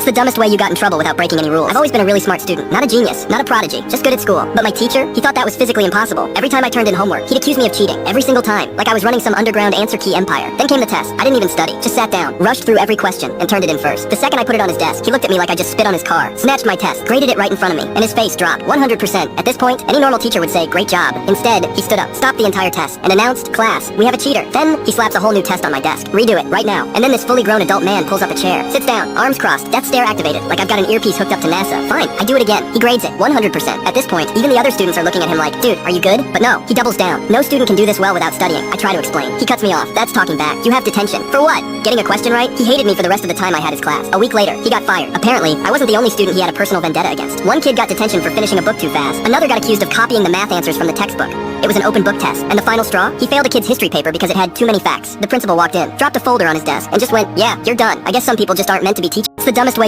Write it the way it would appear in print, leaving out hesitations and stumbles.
the dumbest way you got in trouble without breaking any rules. I've always been a really smart student. Not a genius, not a prodigy, just good at school. But my teacher, he thought that was physically impossible. Every time I turned in homework, he'd accuse me of cheating. Every single time. Like I was running some underground answer key empire. Then came the test. I didn't even study. Just sat down, rushed through every question, and turned it in first. The second I put it on his desk, he looked at me like I just spit on his car, snatched my test, graded it right in front of me, and his face dropped 100%. At this point, any normal teacher would say, great job. Instead, he stood up, stopped the entire test, and announced, class, we have a cheater. Then, he slaps a whole new test on my desk. Redo it, right now. And then this fully grown adult man pulls up a chair, sits down, arms crossed, death stare activated, like I've got an earpiece hooked up to NASA. Fine, I do it again. He grades it, 100%. At this point, even the other students are looking at him like, dude, are you good? But no, he doubles down. No student can do this well without studying. I try to explain. He cuts me off. That's talking back. You have detention. For what? Getting a question right? He hated me for the rest of the time I had his class. A week later, he got fired. Apparently, I wasn't the only student he had a personal vendetta against. One kid got detention for finishing a book too fast. Another got accused of copying the math answers from the textbook. It was an open book test. And the final straw? He failed a kid's history paper because it had too many facts. The principal walked in, dropped a folder on his desk, and just went, yeah, you're done. I guess some people just aren't meant to be teachers. It's the dumbest way